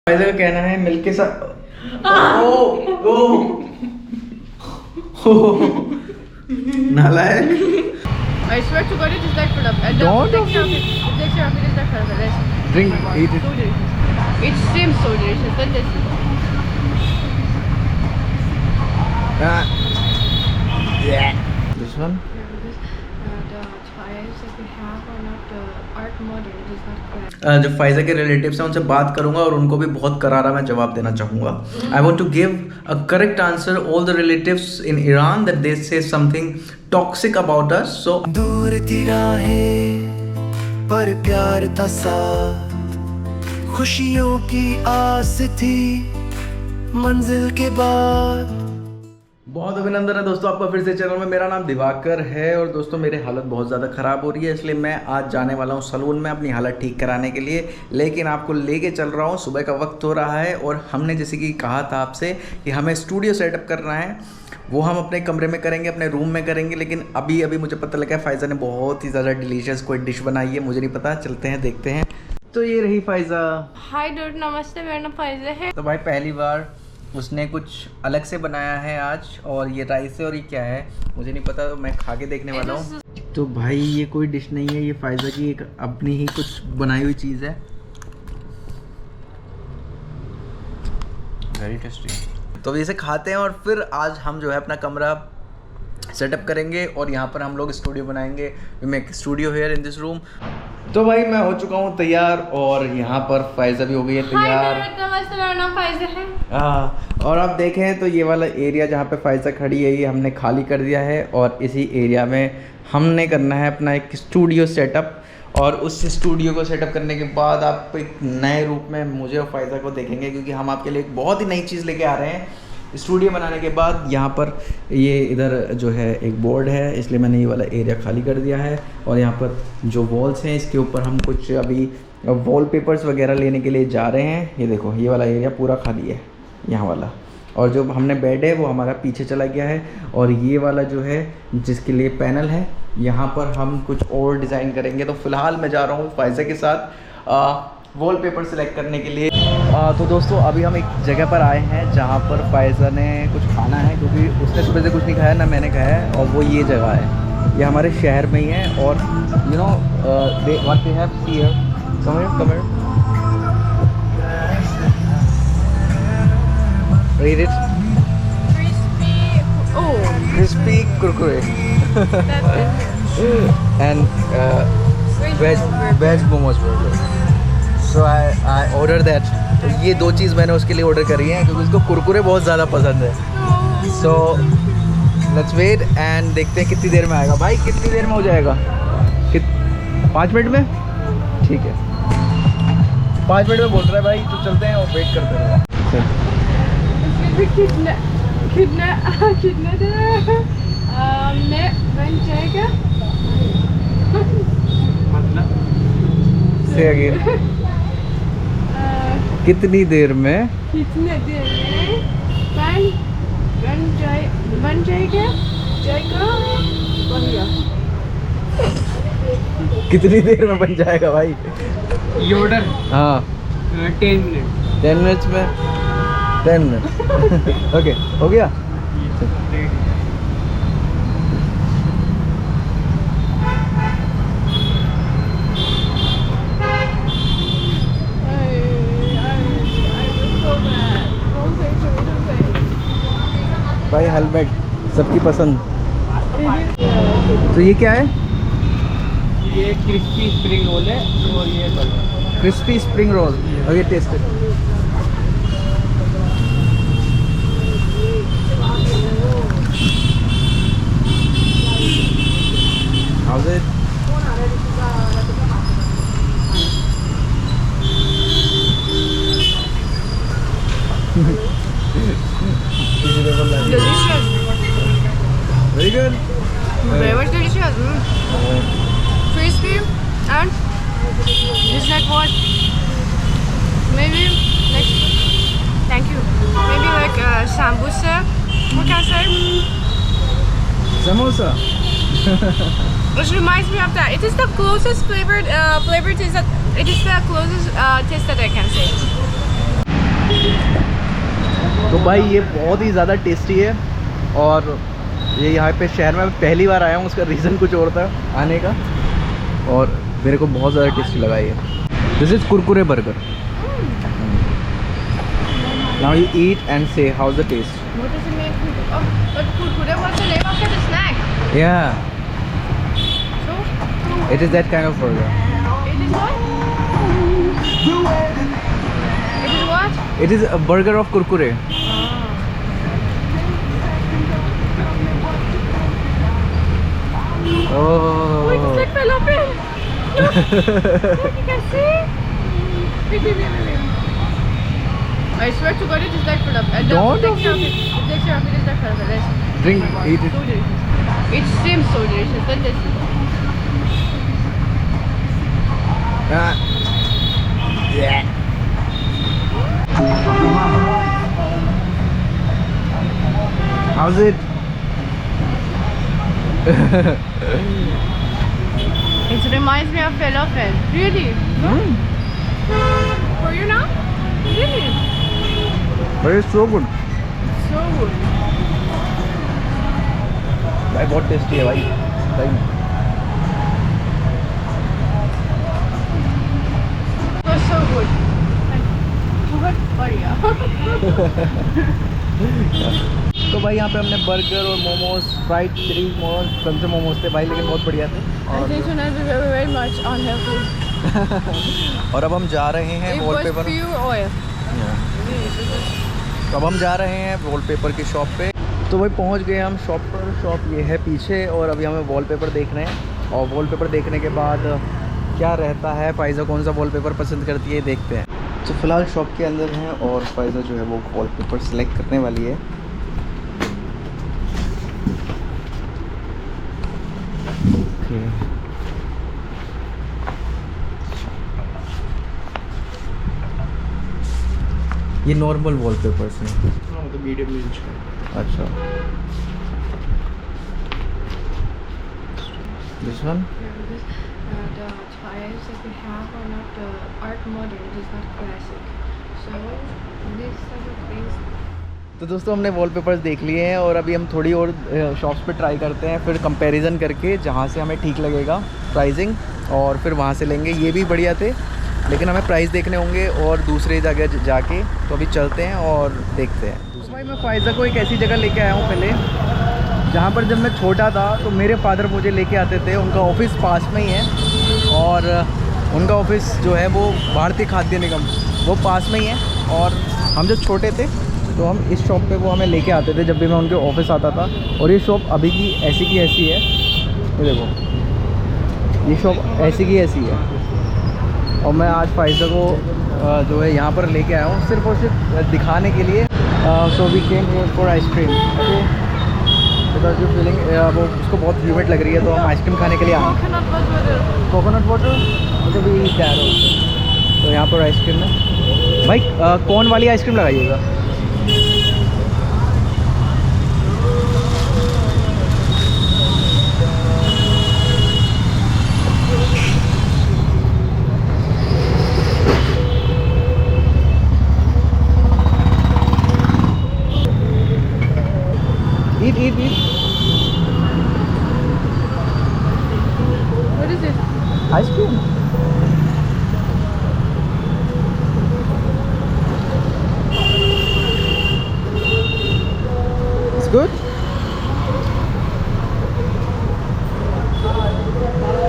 फायजा का कहना है मिल्क के साथ नालायक। I swear to God, it is like for the. Don't. It takes your it is like for the. Drink, eat it. So delicious. It seems so delicious. Then this. This one. The tires that we have are not the art model. It is not correct. जो फायजा के relatives हैं उनसे बात करूंगा और उनको भी बहुत करारा मैं जवाब देना चाहूँगा। I want to give a correct answer all the relatives in Iran that they say something toxic about us. So दूर थी राहें पर प्यार था साथ, खुशियों की आस थी मंजिल के बाद। बहुत अभिनंदन है दोस्तों आपका फिर से चैनल में। मेरा नाम दिवाकर है और दोस्तों मेरी हालत बहुत ज़्यादा ख़राब हो रही है, इसलिए मैं आज जाने वाला हूँ सलून में अपनी हालत ठीक कराने के लिए। लेकिन आपको लेके चल रहा हूँ, सुबह का वक्त हो रहा है और हमने जैसे कि कहा था आपसे कि हमें स्टूडियो सेटअप करना है, वो हम अपने कमरे में करेंगे, अपने रूम में करेंगे। लेकिन अभी मुझे पता लगा फायजा ने बहुत ही ज़्यादा डिलीशियस कोई डिश बनाई है, मुझे नहीं पता, चलते हैं देखते हैं। तो ये रही फायजा। Hi dude, नमस्ते, मेरा नाम फायजा है। तो भाई पहली बार उसने कुछ अलग से बनाया है आज, और ये राइस है और ये क्या है मुझे नहीं पता, तो मैं खा के देखने वाला हूँ। तो भाई ये कोई डिश नहीं है, ये फायजा की एक अपनी ही कुछ बनाई हुई चीज़ है। Very tasty. तो इसे खाते हैं और फिर आज हम जो है अपना कमरा सेटअप करेंगे और यहाँ पर हम लोग स्टूडियो बनाएंगे। We make studio here in this room. तो भाई मैं हो चुका हूँ तैयार और यहाँ पर फायजा भी हो गई है तैयार। नमस्ते, मेरा नाम फायजा है। और आप देखें तो ये वाला एरिया जहाँ पे फायजा खड़ी है ये हमने खाली कर दिया है और इसी एरिया में हमने करना है अपना एक स्टूडियो सेटअप। और उस स्टूडियो को सेटअप करने के बाद आप एक नए रूप में मुझे और फायजा को देखेंगे, क्योंकि हम आपके लिए एक बहुत ही नई चीज़ लेके आ रहे हैं। स्टूडियो बनाने के बाद यहाँ पर ये इधर जो है एक बोर्ड है, इसलिए मैंने ये वाला एरिया खाली कर दिया है। और यहाँ पर जो वॉल्स हैं इसके ऊपर हम कुछ अभी वॉलपेपर्स वगैरह लेने के लिए जा रहे हैं। ये देखो ये वाला एरिया पूरा खाली है यहाँ वाला, और जो हमने बेड है वो हमारा पीछे चला गया है। और ये वाला जो है जिसके लिए पैनल है यहाँ पर हम कुछ और डिज़ाइन करेंगे। तो फ़िलहाल मैं जा रहा हूँ फायजा के साथ वॉलपेपर सेलेक्ट करने के लिए। तो दोस्तों अभी हम एक जगह पर आए हैं जहाँ पर फायजा ने कुछ खाना है, क्योंकि उसने सुबह से कुछ नहीं खाया ना मैंने खाया है, और वो ये जगह है, ये हमारे शहर में ही है। और you know what they have here, come here read it. Crispy kurkure and veg momos burger. So I ordered that. तो ये दो चीज़ मैंने उसके लिए ऑर्डर करी है क्योंकि उसको कुरकुरे बहुत ज़्यादा पसंद है। So let's wait and देखते हैं कितनी देर में आएगा। भाई कितनी देर में हो जाएगा? 5 मिनट में? ठीक है 5 मिनट में बोल रहा है भाई, तो चलते हैं और वेट करते हैं। कितना मैं बन जाएगा मतलब से अगेन कितनी देर में बन जाएगा कितनी देर में बन जाएगा भाई ये ऑर्डर? हाँ 10 मिनट। 10 मिनट्स में 10 मिनट ओके हो गया। भाई हेलमेट सबकी पसंद। तो ये क्या है? ये क्रिस्पी स्प्रिंग रोल है और ये crispy spring roll. Okay taste it. How's it? delicious, Very good. very much delicious. Crispy and it's like what? Maybe like thank you. Maybe like sambusa. What can I say? Samosa. Which reminds me of that. It is the closest flavor taste that it is the closest taste that I can say. तो भाई ये बहुत ही ज़्यादा tasty है, और ये यहाँ पे शहर में पहली बार आया हूँ, उसका रीज़न कुछ और था आने का, और मेरे को बहुत ज़्यादा टेस्टी लगा ये। This is Kurkure burger. Now you eat and say how the taste. What does it make? Oh, but kurkure was the name of the snack. Yeah, So, it is that kind of burger. it is what? It is what? It is a burger of kurkure. Oh, it is like Oh. falafel. Look, look, you can see. Wait. I swear to God, it is like falafel. Don't. The texture of it is like falafel. Let's Drink, eat it. so delicious. It seems so delicious. Then this. Yeah. How's it? It reminds me of falafel. Really? For you now? Really? But it's so good. So good. भाई बहुत tasty है भाई, सही में। It was so good. बहुत बढ़िया. तो भाई यहाँ पे हमने बर्गर और मोमोज, फ्राइड चिली मोमोज, कौन से मोमोज थे भाई, लेकिन बहुत बढ़िया थे। I think so not very much unhealthy. और अब हम जा रहे हैं It was wallpaper. pure oil. तो अब हम जा रहे हैं वॉलपेपर की शॉप पे। तो भाई पहुंच गए हम शॉप पर। शॉप ये है पीछे, और अभी हमें वॉलपेपर देखना है, और वॉलपेपर देखने के बाद क्या रहता है, फ़ाइज़ा कौन सा वॉलपेपर पसंद करती है देखते हैं। तो फ़िलहाल शॉप के अंदर हैं, और फ़ाइज़ा जो है वो वॉलपेपर सेलेक्ट करने वाली है। ओके, ये नॉर्मल वॉलपेपर्स हैं। तो मीडियम रेंज का। अच्छा, this one. The tires that we have are not art modern. It is not classic. So these type of things. तो दोस्तों हमने वॉलपेपर्स देख लिए हैं, और अभी हम थोड़ी और शॉप्स पे ट्राई करते हैं, फिर कंपैरिजन करके जहाँ से हमें ठीक लगेगा प्राइसिंग, और फिर वहाँ से लेंगे। ये भी बढ़िया थे, लेकिन हमें प्राइस देखने होंगे और दूसरी जगह जाके। तो अभी चलते हैं और देखते हैं। तो भाई मैं फ़ाइज़ा को एक ऐसी जगह लेके आया हूँ पहले, जहाँ पर जब मैं छोटा था तो मेरे फादर मुझे लेके आते थे। उनका ऑफिस पास में ही है, और उनका ऑफिस जो है वो भारतीय खाद्य निगम, वो पास में ही है। और हम जब छोटे थे तो हम इस शॉप पे वो हमें लेके आते थे जब भी मैं उनके ऑफिस आता था। और ये शॉप अभी की ऐसी है, ये देखो, ये शॉप ऐसी की ऐसी है। और मैं आज फ़ाइज़ा को जो है यहाँ पर लेके आया हूँ सिर्फ और सिर्फ दिखाने के लिए। So we came here for ice cream. Okay, because you feeling वो उसको बहुत ह्यूमिड लग रही है, तो हम आइसक्रीम खाने के लिए आए। Coconut was water. Coconut water तो भी तैयार हो। तो यहाँ पर आइसक्रीम है भाई, कौन वाली आइसक्रीम लगाइएगा। Eat. What is it? Ice cream. It's good.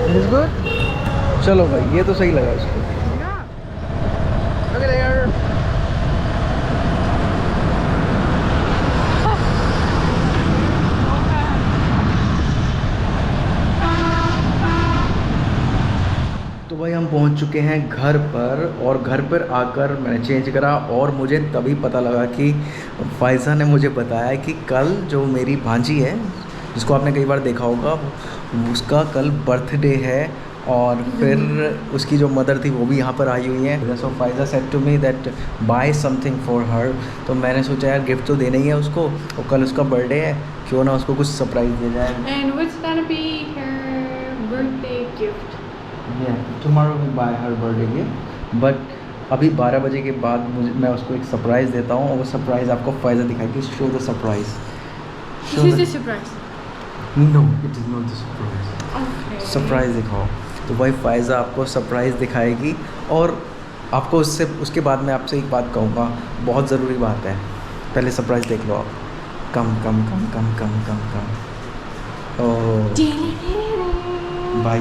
It is good. चलो भाई, ये तो सही लगा इसको। Yeah. Okay, there. तो भाई हम पहुंच चुके हैं घर पर, और घर पर आकर मैंने चेंज करा, और मुझे तभी पता लगा कि फ़ाइज़ा ने मुझे बताया कि कल जो मेरी भांजी है, जिसको आपने कई बार देखा होगा, उसका कल बर्थडे है, और फिर उसकी जो मदर थी वो भी यहाँ पर आई हुई है। So Faiza said to me that buy something for her. तो मैंने सोचा यार गिफ्ट तो देना ही है उसको, और कल उसका बर्थडे है, क्यों ना उसको कुछ सरप्राइज़ दे जाए। And what's gonna be her birthday gift? Yeah, tomorrow we buy her birthday gift, but अभी 12 बजे के बाद मैं उसको एक सरप्राइज़ देता हूँ और वो सरप्राइज़ आपको फ़ायदा दिखाएगी। Show the surprise. This is the surprise. No it is not the surprise. Okay. Surprise दिखाओ। तो भाई फ़ायज़ा आपको सरप्राइज़ दिखाएगी और आपको उसके बाद मैं आपसे एक बात कहूँगा, बहुत ज़रूरी बात है। पहले सरप्राइज़ देख लो आप। कम कम कम कम कम कम कम। ओह भाई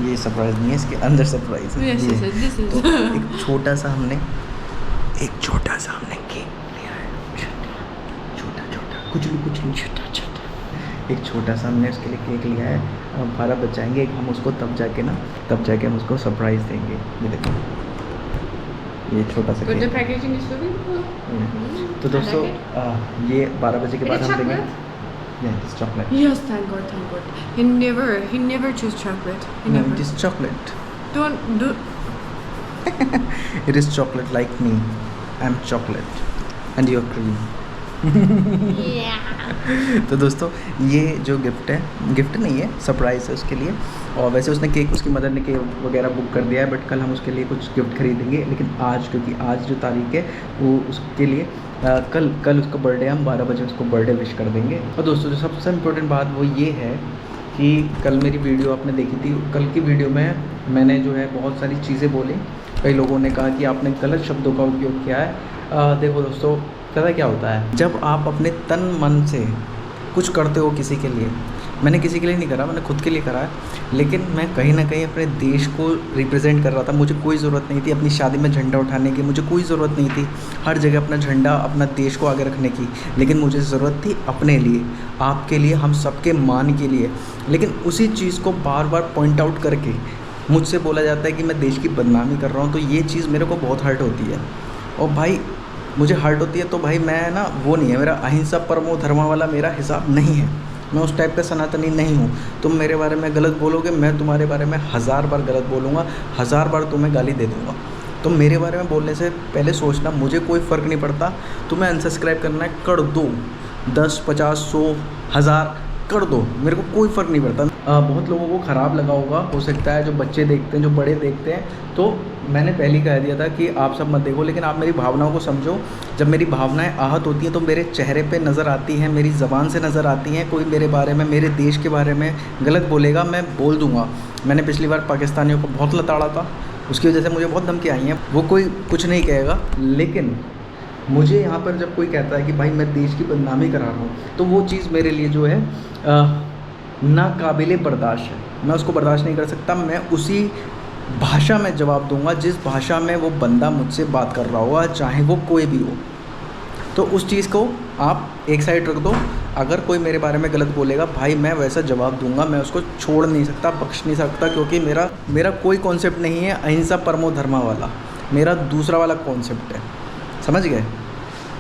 ये सरप्राइज़ नहीं है, इसके अंदर सरप्राइज़ है। Yes, ये। yes, this is. तो एक छोटा सा हमने केक लिया है। छोटा कुछ भी छोटा। एक छोटा सा हमने उसके लिए केक लिया है। अब 12 बज जाएंगे, हम उसको तब जाके हम उसको सरप्राइज़ देंगे। ये देखो, ये छोटा सा But the cake. packaging is so beautiful. तो दोस्तों I like ये 12 बजे के It बाद is हम देंगे। chocolate? It's chocolate. Yes, thank God. He never choose chocolate. He never. It is chocolate. Don't do. It is chocolate like me. I am chocolate and your cream. Yeah. तो दोस्तों ये जो gift नहीं है, surprise है उसके लिए। और वैसे उसने केक, उसकी मदर ने केक वगैरह बुक कर दिया है, बट कल हम उसके लिए कुछ गिफ्ट खरीदेंगे। लेकिन आज, क्योंकि आज जो तारीख है वो उसके लिए कल उसका बर्थडे, हम 12 बजे उसको बर्थडे विश कर देंगे। और दोस्तों जो सबसे इम्पोर्टेंट बात वो ये है कि कल मेरी वीडियो आपने देखी थी। कल की वीडियो में मैंने जो है बहुत सारी चीज़ें बोली। कई लोगों ने कहा कि आपने गलत शब्दों का उपयोग किया है। देखो दोस्तों, पता क्या होता है, जब आप अपने तन मन से कुछ करते हो किसी के लिए, मैंने किसी के लिए नहीं करा, मैंने खुद के लिए करा है, लेकिन मैं कहीं ना कहीं अपने देश को रिप्रेजेंट कर रहा था। मुझे कोई ज़रूरत नहीं थी अपनी शादी में झंडा उठाने की, मुझे कोई ज़रूरत नहीं थी हर जगह अपना झंडा, अपना देश को आगे रखने की, लेकिन मुझे ज़रूरत थी अपने लिए, आपके लिए, हम सबके मान के लिए। लेकिन उसी चीज़ को बार बार पॉइंट आउट करके मुझसे बोला जाता है कि मैं देश की बदनामी कर रहा हूँ, तो ये चीज़ मेरे को बहुत हर्ट होती है। और भाई मुझे हर्ट होती है तो भाई मैं ना, वो नहीं है मेरा अहिंसा परमो धर्मा वाला मेरा हिसाब नहीं है। मैं उस टाइप का सनातनी नहीं हूँ। तुम मेरे बारे में गलत बोलोगे, मैं तुम्हारे बारे में 1000 बार गलत बोलूँगा, 1000 बार तुम्हें गाली दे दूँगा। तो मेरे बारे में बोलने से पहले सोचना, मुझे कोई फ़र्क नहीं पड़ता। तुम्हें अनसब्सक्राइब करना है कर दो, 10, 50, 100, 1000 कर दो, मेरे को कोई फ़र्क नहीं पड़ता। बहुत लोगों को ख़राब लगा होगा, हो सकता है, जो बच्चे देखते हैं, जो बड़े देखते हैं। तो मैंने पहले ही कह दिया था कि आप सब मत देखो, लेकिन आप मेरी भावनाओं को समझो। जब मेरी भावनाएं आहत होती हैं तो मेरे चेहरे पे नज़र आती हैं, मेरी ज़बान से नज़र आती हैं। कोई मेरे बारे में, मेरे देश के बारे में गलत बोलेगा, मैं बोल दूँगा। मैंने पिछली बार पाकिस्तानियों को बहुत लताड़ा था, उसकी वजह से मुझे बहुत धमकी आई हैं। वो कोई कुछ नहीं कहेगा, लेकिन मुझे यहाँ पर जब कोई कहता है कि भाई मैं देश की बदनामी करा रहा हूँ, तो वो चीज़ मेरे लिए जो है नाकाबिले बर्दाश्त है। मैं उसको बर्दाश्त नहीं कर सकता। मैं उसी भाषा में जवाब दूंगा जिस भाषा में वो बंदा मुझसे बात कर रहा होगा, चाहे वो कोई भी हो। तो उस चीज़ को आप एक साइड रख दो। अगर कोई मेरे बारे में गलत बोलेगा, भाई मैं वैसा जवाब दूंगा, मैं उसको छोड़ नहीं सकता, बख्श नहीं सकता, क्योंकि मेरा कोई कॉन्सेप्ट नहीं है अहिंसा परमो धर्मा वाला। मेरा दूसरा वाला कॉन्सेप्ट है, समझ गए।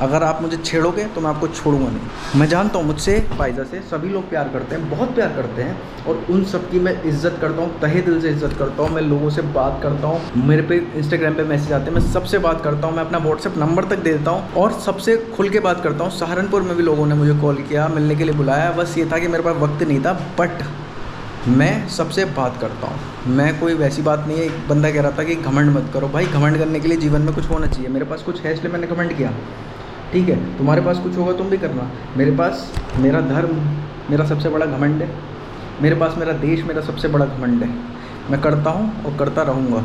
अगर आप मुझे छेड़ोगे तो मैं आपको छोड़ूंगा नहीं। मैं जानता हूँ मुझसे, फ़ायदा से सभी लोग प्यार करते हैं, बहुत प्यार करते हैं, और उन सब की मैं इज़्ज़त करता हूँ, तहे दिल से इज़्ज़त करता हूँ। मैं लोगों से बात करता हूँ, मेरे पे इंस्टाग्राम पे मैसेज आते हैं, मैं सबसे बात करता हूँ, मैं अपना व्हाट्सएप नंबर तक दे देता हूँ और सबसे खुल के बात करता हूँ। सहारनपुर में भी लोगों ने मुझे कॉल किया, मिलने के लिए बुलाया, बस ये था कि मेरे पास वक्त नहीं था, बट मैं सबसे बात करता हूँ। मैं कोई वैसी बात नहीं है। एक बंदा कह रहा था कि घमंड मत करो। भाई घमंड करने के लिए जीवन में कुछ होना चाहिए। मेरे पास कुछ है इसलिए मैंने घमंड किया, ठीक है। तुम्हारे पास कुछ होगा तुम भी करना। मेरे पास मेरा धर्म मेरा सबसे बड़ा घमंड है, मेरे पास मेरा देश मेरा सबसे बड़ा घमंड है। मैं करता हूँ और करता रहूँगा।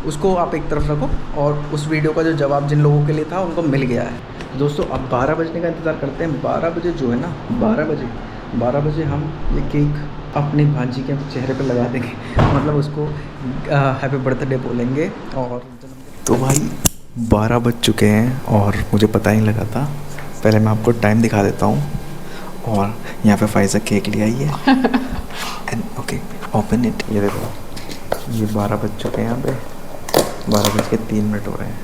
उसको आप एक तरफ रखो, और उस वीडियो का जो जवाब जिन लोगों के लिए था उनको मिल गया है। दोस्तों अब 12 बजने का इंतज़ार करते हैं। 12 बजे जो है ना, 12 बजे हम ये केक अपनी भांजी के चेहरे पे लगा देंगे, मतलब उसको हैप्पी बर्थडे बोलेंगे। और तो भाई 12 बज चुके हैं और मुझे पता ही लगा था। पहले मैं आपको टाइम दिखा देता हूँ। और यहाँ पे फ़ायज़ा केक ले आई है एंड ओके ओपन इट। ये देखो, ये 12 बज चुके हैं, यहाँ पे 12:03 हो रहे हैं।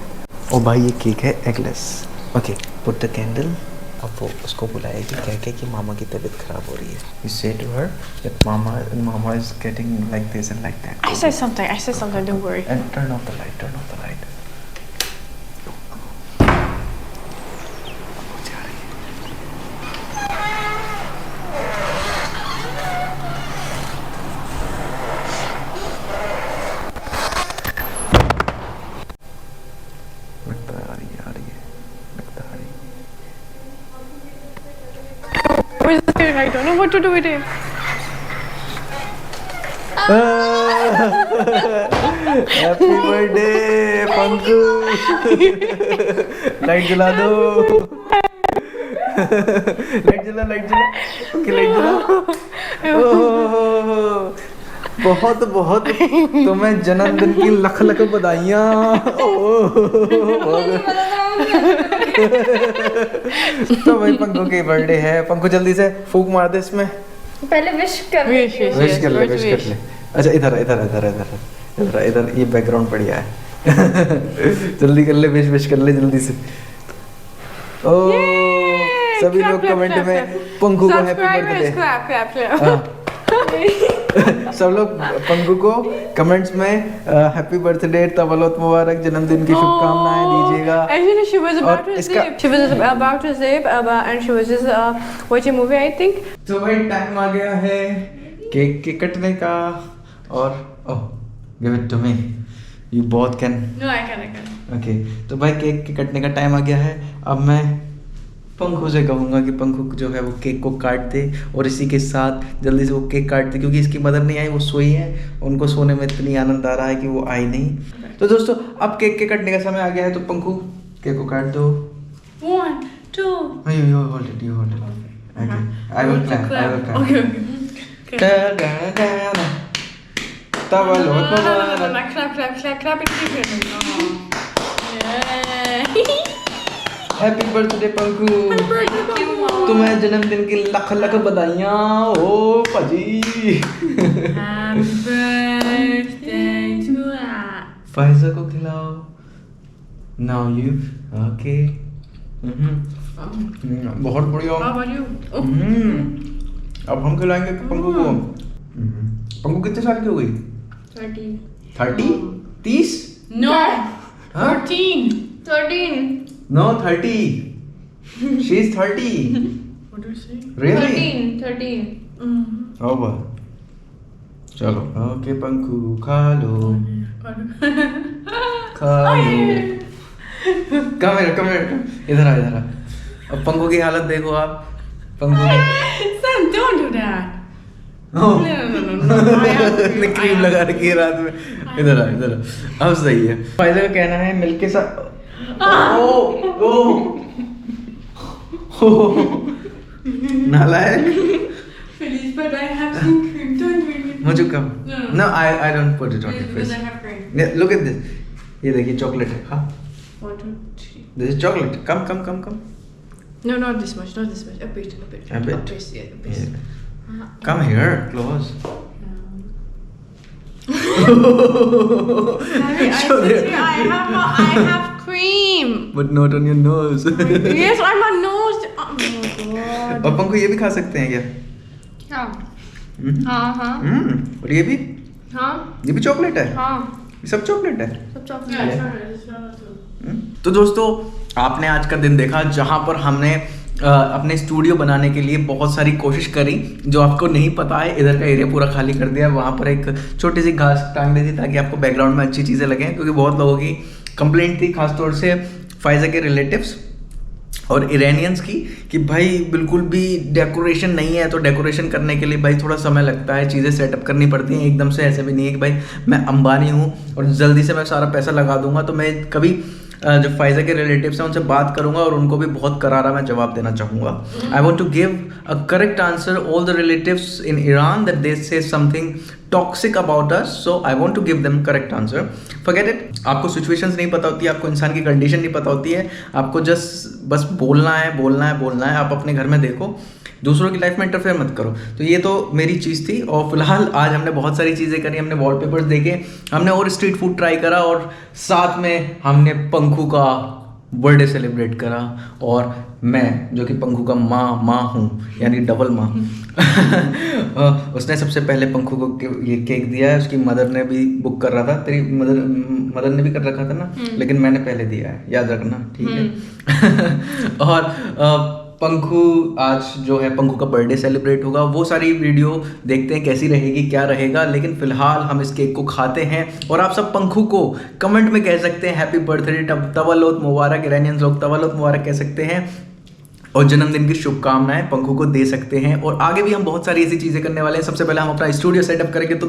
और भाई ये केक है eggless. Okay put the candle. अब वो उसको बुलाएगी, कह के कि मामा की तबीयत ख़राब हो रही है। You say to her that mama is getting like this and like that. I said something, don't worry. And turn off the light. लगता है आ रही है लगता है आ रही है। Where's the thing? I don't know what to do with it. Happy birthday Panku. Light जला दो। लाइट जला ओके लाइट जला। बहुत बहुत तुम्हें जन्मदिन की लख लख बधाइयाँ। तो भाई पंकु की बर्थडे है। पंकु जल्दी से फूक मार दे इसमें। पहले विश कर Wish, wish, विश yes, कर ले first विश कर wish. ले। अच्छा इधर ये बैकग्राउंड बढ़िया है। जल्दी कर ले विश कर ले जल्दी से। ओ सभी Clap, लोग clap, कमेंट clap, में clap. पंकु को happy Subscribers, birthday. clap, clap, clap. सब लोग पंकु को कमेंट्स में हैप्पी बर्थडे तवलोत मुबारक जन्मदिन की शुभकामनाएं दीजिएगा। Actually, she was about और to इसका- sleep. She was about to sleep, and she was just watching a movie, I think. तो भाई टाइम आ गया है केक के कटने का। और oh give it to me you both can. No, I can. Okay तो भाई केक के कटने का टाइम आ गया है। अब मैं पंखु से कहूँगा कि पंखु जो है वो केक को काट दे और इसी के साथ जल्दी से वो केक काट दे, क्योंकि इसकी मदर नहीं आई, वो सोई है। उनको सोने में इतनी आनंद आ रहा है कि वो आई नहीं। तो दोस्तों अब केक के कटने का समय आ गया है, तो पंखु केक को काट दो। 1, 2. You hold it. Okay. I will clap. Okay. तवलोत मुबारक। Clap it. Yeah. Happy birthday Panku. तुम्हें जन्मदिन की लख लख बधाइयाँ ओ पाजी। Happy birthday to us. Pfizer को खिलाओ। Now you okay. बहुत बढ़िया। How about you? अब हम खिलाएंगे पंकु को। पंकु कितने साल की हो गई? 30. 30? 30? No. हाँ? 14. 13 No, 30. She's 30. What do you say? Really? 13 Oh वाह। चलो ओके पंकु खा लो। कम इधर आ। अब पंकु की हालत देखो आप। Panku Son, don't do that. Oh. No. I have ने क्रीम लगा रखी है रात में। इधर आ। अब सही है। फायदा का कहना है मिल्क के साथ। नालायक। Feliz, but I have some cream. Don't drink it. मुझे कम। No. No, I don't put it on your Because face. I have cream. Yeah, look at this. ये देखिए चॉकलेट है। हाँ 1, 2, 3. this is chocolate. Come. No, not this much. A bit. A bit? Yeah, a bit. Yeah. Come here, close. Show there. I have cream. But not on your nose. Yes, on my nose. Oh my god. और पंकु ये भी खा सकते हैं क्या? हाँ हम्म। हाँ और ये भी चॉकलेट है। ये सब चॉकलेट है। सब चॉकलेट तो दोस्तों आपने आज का दिन देखा जहाँ पर हमने अपने स्टूडियो बनाने के लिए बहुत सारी कोशिश करी। जो आपको नहीं पता है, इधर का एरिया पूरा खाली कर दिया। वहाँ पर एक छोटी सी घास टांग दी थी ताकि आपको बैकग्राउंड में अच्छी चीज़ें लगें, क्योंकि बहुत लोगों की कंप्लेंट थी, खासतौर से फायजा के रिलेटिव्स और इरानियंस की, कि भाई बिल्कुल भी डेकोरेशन नहीं है। तो डेकोरेशन करने के लिए भाई थोड़ा समय लगता है, चीज़ें सेटअप करनी पड़ती हैं एकदम से। ऐसे भी नहीं है कि भाई मैं अंबानी हूँ और जल्दी से मैं सारा पैसा लगा दूंगा। तो मैं कभी जो फायजा के रिलेटिव्स हैं उनसे बात करूंगा और उनको भी बहुत करारा मैं जवाब देना चाहूँगा। I want to give a correct answer all the relatives in Iran that they say something toxic about us, so I want to give them correct answer. Forget it. आपको सिचुएशंस नहीं पता होती है, आपको इंसान की कंडीशन नहीं पता होती है, आपको बस बोलना है। आप अपने घर में देखो, दूसरों की लाइफ में इंटरफेयर मत करो। तो ये तो मेरी चीज़ थी। और फिलहाल आज हमने बहुत सारी चीज़ें करी। हमने वॉलपेपर्स देखे, हमने और स्ट्रीट फूड ट्राई करा, और साथ में हमने पंखु का बर्थडे सेलिब्रेट करा। और मैं जो कि पंखु का माँ हूँ, यानी डबल माँ उसने सबसे पहले पंखु को ये केक दिया है। उसकी मदर ने भी बुक कर रहा था, तेरी मदर ने भी कर रखा था ना, लेकिन मैंने पहले दिया है, याद रखना, ठीक है। और पंखू आज जो है पंखू का बर्थडे सेलिब्रेट होगा, वो सारी वीडियो देखते हैं कैसी रहेगी क्या रहेगा। लेकिन फिलहाल हम इस केक को खाते हैं और आप सब पंखू को कमेंट में कह सकते हैं हैप्पी बर्थडे, तवल्लुद मुबारक, ईरानियंस लोग तवल्लुद मुबारक कह सकते हैं और जन्मदिन की शुभकामनाएं पंखू को दे सकते हैं। और आगे भी हम बहुत सारी ऐसी चीजें करने वाले हैं। सबसे पहले हम अपना स्टूडियो सेटअप करेंगे। तो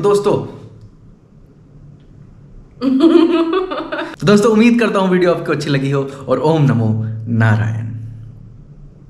दोस्तों उम्मीद करता हूं वीडियो आपको अच्छी लगी हो और ओम नमो नारायण।